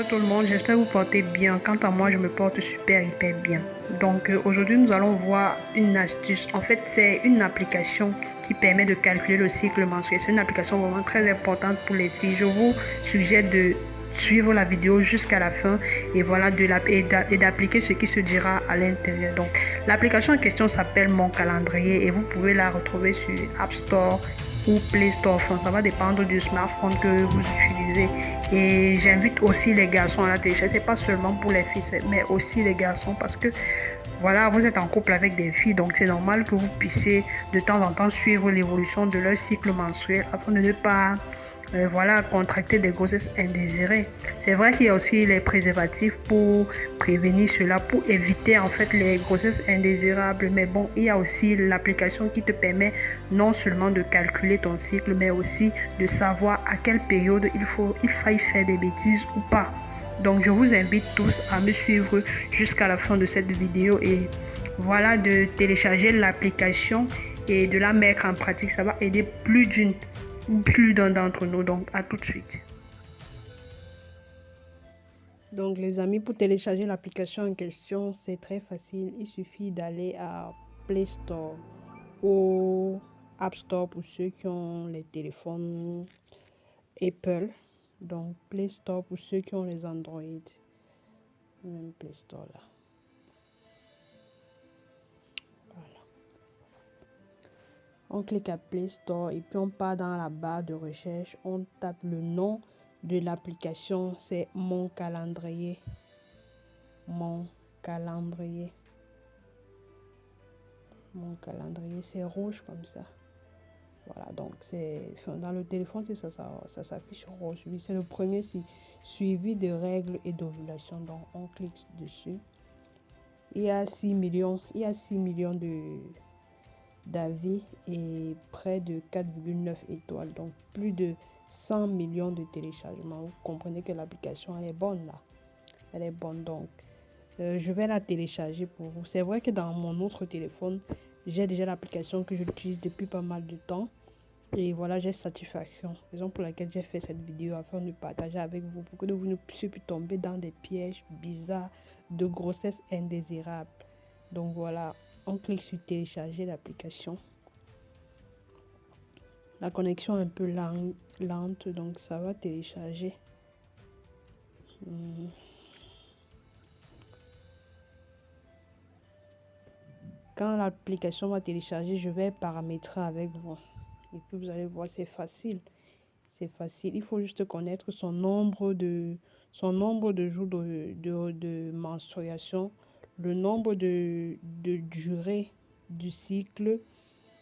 Bonjour tout le monde, j'espère que vous portez bien. Quant à moi, je me porte super hyper bien. Donc aujourd'hui, nous allons voir une astuce. En fait, c'est une application qui permet de calculer le cycle menstruel. C'est une application vraiment très importante pour les filles. Je vous suggère de suivre la vidéo jusqu'à la fin et voilà et d'appliquer ce qui se dira à l'intérieur. Donc l'application en question s'appelle Mon Calendrier et vous pouvez la retrouver sur App Store ou Play Store. Enfin, ça va dépendre du smartphone que vous utilisez. Et j'invite aussi les garçons à la télécharger. C'est pas seulement pour les filles, mais aussi les garçons parce que voilà, vous êtes en couple avec des filles, donc c'est normal que vous puissiez de temps en temps suivre l'évolution de leur cycle menstruel afin de ne pas voilà, contracter des grossesses indésirées. C'est vrai qu'il y a aussi les préservatifs pour prévenir cela, pour éviter en fait les grossesses indésirables. Mais bon, il y a aussi l'application qui te permet non seulement de calculer ton cycle, mais aussi de savoir à quelle période il faille faire des bêtises ou pas. Donc je vous invite tous à me suivre jusqu'à la fin de cette vidéo et voilà de télécharger l'application et de la mettre en pratique. Ça va aider plus d'un d'entre nous. Donc à tout de suite. Donc les amis, pour télécharger l'application en question, c'est très facile. Il suffit d'aller à Play Store ou App Store pour ceux qui ont les téléphones Apple. Donc Play Store pour ceux qui ont les Android. Même Play Store là. Voilà. On clique à Play Store et puis on part dans la barre de recherche. On tape le nom de l'application. C'est Mon Calendrier. Mon Calendrier. Mon calendrier, c'est rouge comme ça. Voilà, donc c'est dans le téléphone, c'est ça s'affiche rouge. Oui, c'est le premier, c'est suivi de règles et d'ovulation. Donc on clique dessus. Il y a 6 millions d'avis et près de 4,9 étoiles. Donc plus de 100 millions de téléchargements. Vous comprenez que l'application, elle est bonne là. Elle est bonne donc. Je vais la télécharger pour vous. C'est vrai que dans mon autre téléphone, j'ai déjà l'application que j'utilise depuis pas mal de temps. Et voilà, j'ai satisfaction. Raison pour laquelle j'ai fait cette vidéo afin de partager avec vous pour que vous ne puissiez plus tomber dans des pièges bizarres de grossesse indésirable. Donc voilà, on clique sur télécharger l'application. La connexion est un peu lente, donc ça va télécharger. Quand l'application va télécharger, je vais paramétrer avec vous. Et puis vous allez voir, c'est facile. C'est facile. Il faut juste connaître son nombre de jours de menstruation, le nombre de durée du cycle.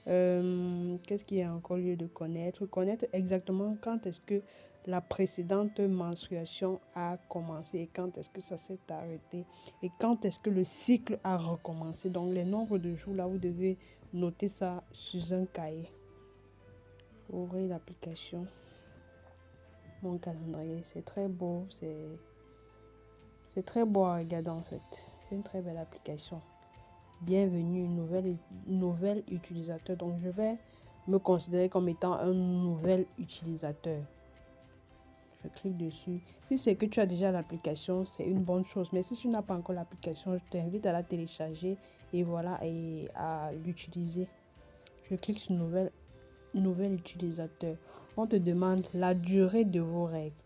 Qu'est-ce qu'il y a encore lieu de connaître? Connaître exactement quand est-ce que la précédente menstruation a commencé et quand est-ce que ça s'est arrêté et quand est-ce que le cycle a recommencé. Donc les nombres de jours là, vous devez noter ça sur un cahier. Ouvrez l'application. Mon calendrier, c'est très beau, c'est très beau à regarder en fait. C'est une très belle application. Bienvenue, nouvel utilisateur. Donc je vais me considérer comme étant un nouvel utilisateur. Je clique dessus. Si c'est que tu as déjà l'application, c'est une bonne chose. Mais si tu n'as pas encore l'application, je t'invite à la télécharger et voilà, et à l'utiliser. Je clique sur nouvel utilisateur. On te demande la durée de vos règles.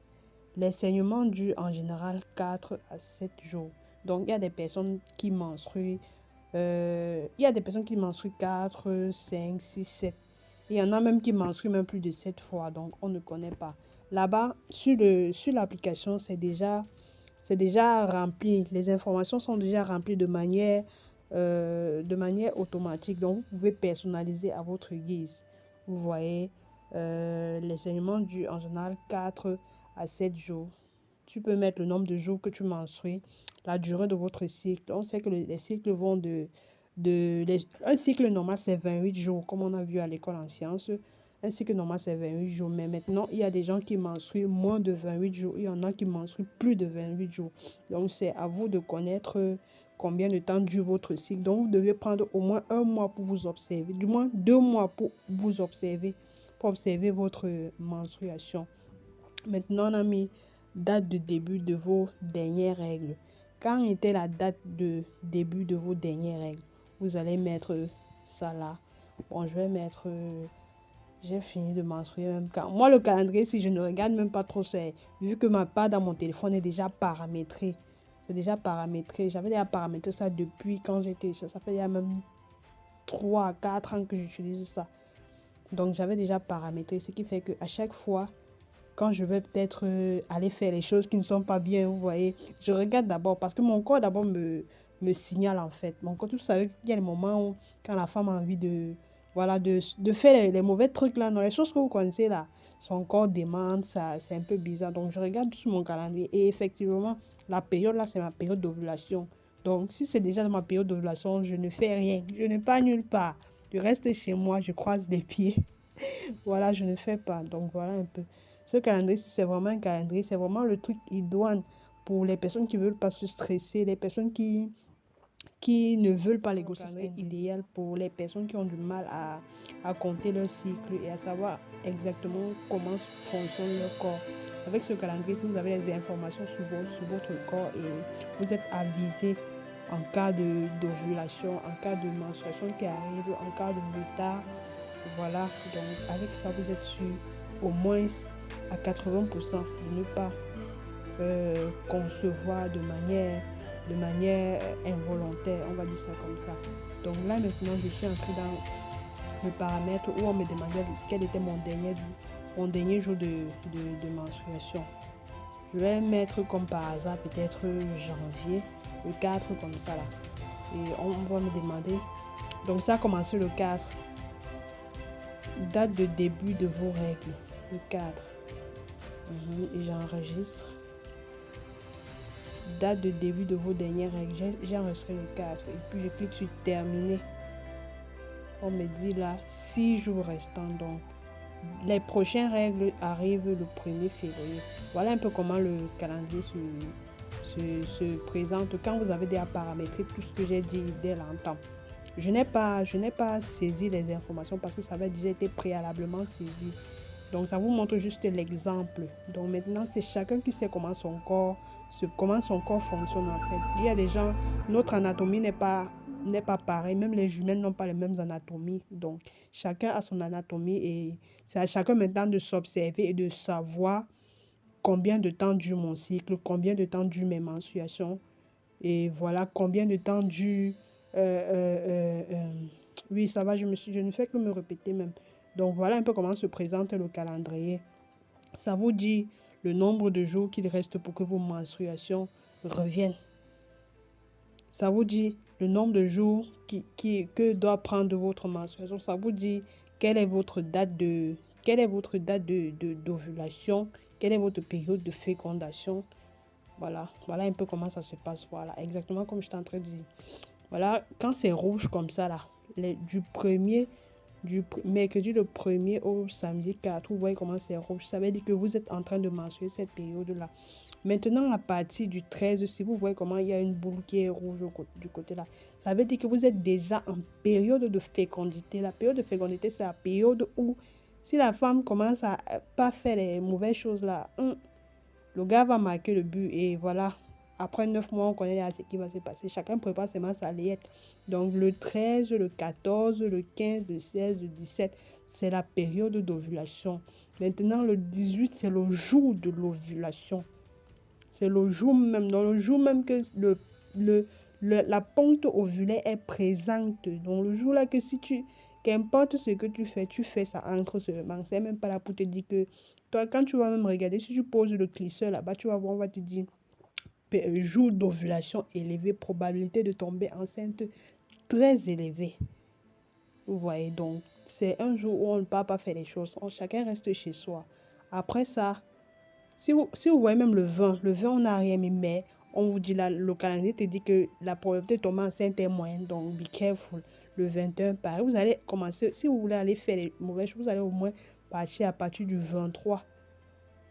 Les saignements durent en général 4 à 7 jours. Donc il y a des personnes qui menstruent 4, 5, 6, 7. Il y en a même qui menstruent même plus de 7 fois. Donc on ne connaît pas. Là-bas, sur l'application, c'est déjà rempli. Les informations sont déjà remplies de manière automatique. Donc, vous pouvez personnaliser à votre guise. Vous voyez, les saignements durent en général 4 à 7 jours. Tu peux mettre le nombre de jours que tu menstrues, la durée de votre cycle. On sait que les cycles vont un cycle normal, c'est 28 jours, comme on a vu à l'école en sciences. Un cycle normal, c'est 28 jours. Mais maintenant, il y a des gens qui menstruent moins de 28 jours. Il y en a qui menstruent plus de 28 jours. Donc, c'est à vous de connaître combien de temps dure votre cycle. Donc, vous devez prendre au moins 1 mois pour vous observer. Du moins, 2 mois pour vous observer, pour observer votre menstruation. Maintenant, on a mis date de début de vos dernières règles. Quand était la date de début de vos dernières règles? Vous allez mettre ça là. Bon, je vais mettre... j'ai fini de menstruer même quand. Moi, le calendrier, si je ne regarde même pas trop, c'est vu que ma part dans mon téléphone est déjà paramétrée. C'est déjà paramétré. J'avais déjà paramétré ça depuis quand j'étais... Ça fait il y a même 3 à 4 ans que j'utilise ça. Donc, j'avais déjà paramétré. Ce qui fait qu'à chaque fois, quand je vais peut-être aller faire les choses qui ne sont pas bien, vous voyez, je regarde d'abord parce que mon corps d'abord me signale en fait. Mon corps, vous savez qu'il y a des moments où, quand la femme a envie voilà, de faire les mauvais trucs là, non, les choses que vous connaissez là, son corps demande, ça, c'est un peu bizarre. Donc, je regarde sur mon calendrier et effectivement, la période là, c'est ma période d'ovulation. Donc, si c'est déjà dans ma période d'ovulation, je ne fais rien. Je ne pars nulle part. Je reste chez moi, je croise les pieds. Voilà, je ne fais pas. Donc, voilà un peu. Ce calendrier, c'est vraiment un calendrier. C'est vraiment le truc idoine pour les personnes qui ne veulent pas se stresser, les personnes qui ne veulent pas les grossesses idéales, pour les personnes qui ont du mal à compter leur cycle et à savoir exactement comment fonctionne leur corps. Avec ce calendrier, si vous avez des informations sur votre corps et vous êtes avisé en cas d'ovulation, en cas de menstruation qui arrive, en cas de retard, voilà, donc avec ça, vous êtes sûr au moins à 80% de ne pas concevoir de manière involontaire, on va dire ça comme ça. Donc là maintenant, je suis entrée dans le paramètre où on me demandait quel était mon dernier jour de menstruation. Je vais mettre comme par hasard peut-être janvier, le 4 comme ça là. Et on va me demander, donc ça a commencé le 4. Date de début de vos règles, le 4. Et j'enregistre. Date de début de vos dernières règles, j'ai enregistré le 4. Et puis je clique sur terminer. On me dit là 6 jours restants. Donc les prochaines règles arrivent le 1er février. Voilà un peu comment le calendrier se présente quand vous avez déjà paramétré tout ce que j'ai dit dès longtemps. Je n'ai pas saisi les informations parce que ça avait déjà été préalablement saisi. Donc, ça vous montre juste l'exemple. Donc, maintenant, c'est chacun qui sait comment son corps fonctionne en fait. Il y a des gens, notre anatomie n'est pas pareille. Même les jumelles n'ont pas les mêmes anatomies. Donc, chacun a son anatomie et c'est à chacun maintenant de s'observer et de savoir combien de temps dure mon cycle, combien de temps dure mes menstruations. Et voilà, combien de temps dure... oui, ça va, je ne fais que me répéter même. Donc, voilà un peu comment se présente le calendrier. Ça vous dit le nombre de jours qu'il reste pour que vos menstruations reviennent. Ça vous dit le nombre de jours que doit prendre votre menstruation. Ça vous dit quelle est votre date d'ovulation, quelle est votre période de fécondation. Voilà un peu comment ça se passe. Voilà, exactement comme je suis en train de dire. Voilà, quand c'est rouge comme ça, là, du mercredi le 1er au samedi 4, vous voyez comment c'est rouge. Ça veut dire que vous êtes en train de menstruer cette période-là. Maintenant, à partir du 13, si vous voyez comment il y a une boule qui est rouge du côté là, ça veut dire que vous êtes déjà en période de fécondité. La période de fécondité, c'est la période où, si la femme commence à pas faire les mauvaises choses là, le gars va marquer le but et voilà. Après 9 mois, on connaît ce qui va se passer. Chacun prépare seulement sa layette. Donc, le 13, le 14, le 15, le 16, le 17, c'est la période d'ovulation. Maintenant, le 18, c'est le jour de l'ovulation. C'est le jour même, dans le jour même que la ponte ovulaire est présente. Donc, le jour là que si qu'importe ce que tu fais ça entre seulement. C'est même pas là pour te dire que, toi, quand tu vas même regarder, si tu poses le clisseur là-bas, tu vas voir, on va te dire, jour d'ovulation élevé, probabilité de tomber enceinte très élevée. Vous voyez, donc, c'est un jour où on ne peut pas faire les choses. Chacun reste chez soi. Après ça, si vous voyez même le 20, on n'a rien mis, mais on vous dit là, le calendrier te dit que la probabilité de tomber enceinte est moyenne, donc be careful. Le 21, pareil, vous allez commencer, si vous voulez aller faire les mauvaises choses, vous allez au moins partir à partir du 23.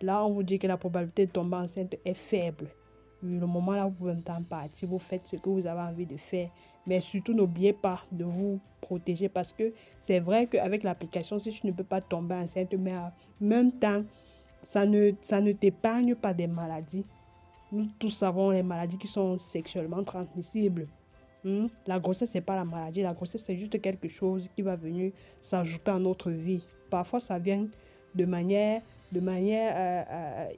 Là, on vous dit que la probabilité de tomber enceinte est faible. Le moment là, vous pouvez même partir, vous faites ce que vous avez envie de faire. Mais surtout, n'oubliez pas de vous protéger parce que c'est vrai qu'avec l'application, si tu ne peux pas tomber enceinte, mais en même temps, ça ne t'épargne pas des maladies. Nous tous savons les maladies qui sont sexuellement transmissibles. La grossesse, ce n'est pas la maladie. La grossesse, c'est juste quelque chose qui va venir s'ajouter à notre vie. Parfois, ça vient de manière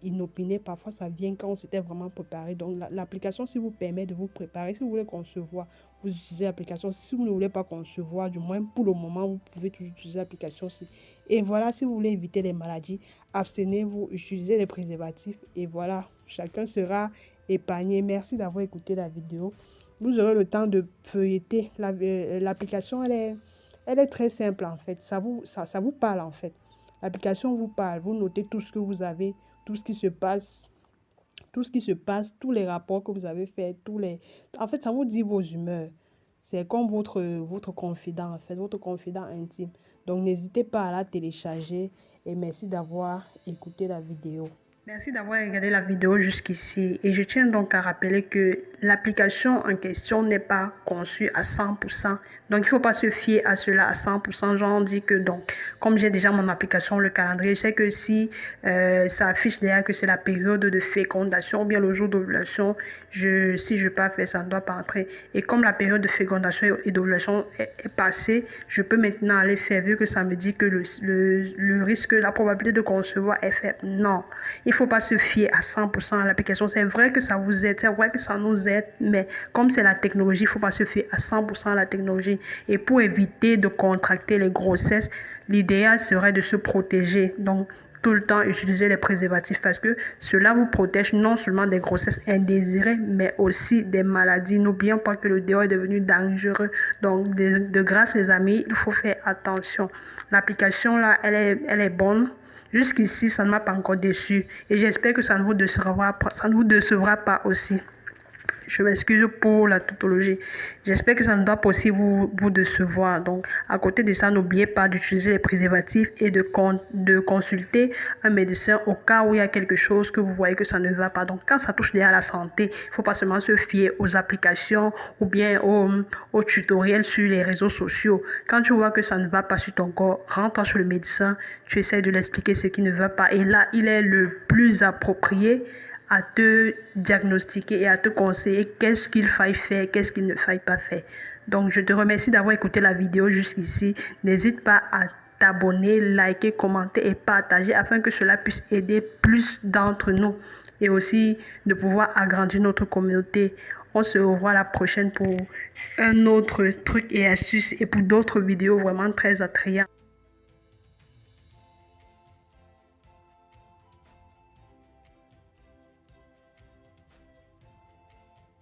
inopinée. Parfois, ça vient quand on s'était vraiment préparé. Donc, l'application, si vous permet de vous préparer, si vous voulez concevoir, vous utilisez l'application. Si vous ne voulez pas concevoir, du moins pour le moment, vous pouvez toujours utiliser l'application aussi. Et voilà, si vous voulez éviter les maladies, abstenez-vous, utilisez les préservatifs. Et voilà, chacun sera épargné. Merci d'avoir écouté la vidéo. Vous aurez le temps de feuilleter. L'application, elle est très simple en fait. Ça vous parle en fait. L'application vous parle. Vous notez tout ce que vous avez, tout ce qui se passe, tous les rapports que vous avez faits, En fait, ça vous dit vos humeurs. C'est comme votre confident en fait, votre confident intime. Donc, n'hésitez pas à la télécharger et merci d'avoir écouté la vidéo. Merci d'avoir regardé la vidéo jusqu'ici et je tiens donc à rappeler que l'application en question n'est pas conçue à 100%. Donc, il ne faut pas se fier à cela à 100%. J'en dis que donc, comme j'ai déjà mon application, le calendrier, je sais que si ça affiche derrière que c'est la période de fécondation ou bien le jour d'ovulation, si je pas faire ça, ne doit pas entrer. Et comme la période de fécondation et d'ovulation est passée, je peux maintenant aller faire vu que ça me dit que le risque, la probabilité de concevoir est faible. Non, il ne faut pas se fier à 100% à l'application. C'est vrai que ça vous aide, c'est vrai que ça nous aide, mais comme c'est la technologie, il ne faut pas se fier à 100% à la technologie. Et pour éviter de contracter les grossesses, l'idéal serait de se protéger. Donc, tout le temps utiliser les préservatifs parce que cela vous protège non seulement des grossesses indésirées, mais aussi des maladies. N'oublions pas que le dehors est devenu dangereux. Donc, de grâce, les amis, il faut faire attention. L'application, là, elle est bonne. Jusqu'ici, ça ne m'a pas encore déçu. Et j'espère que ça ne vous décevra pas aussi. Je m'excuse pour la tautologie. J'espère que ça ne doit pas aussi vous décevoir. Donc, à côté de ça, n'oubliez pas d'utiliser les préservatifs et de consulter un médecin au cas où il y a quelque chose que vous voyez que ça ne va pas. Donc, quand ça touche déjà à la santé, il ne faut pas seulement se fier aux applications ou bien aux tutoriels sur les réseaux sociaux. Quand tu vois que ça ne va pas sur ton corps, rentre sur le médecin, tu essaies de l'expliquer ce qui ne va pas. Et là, il est le plus approprié à te diagnostiquer et à te conseiller qu'est-ce qu'il faille faire, qu'est-ce qu'il ne faille pas faire. Donc, je te remercie d'avoir écouté la vidéo jusqu'ici. N'hésite pas à t'abonner, liker, commenter et partager afin que cela puisse aider plus d'entre nous et aussi de pouvoir agrandir notre communauté. On se revoit la prochaine pour un autre truc et astuce et pour d'autres vidéos vraiment très attrayantes.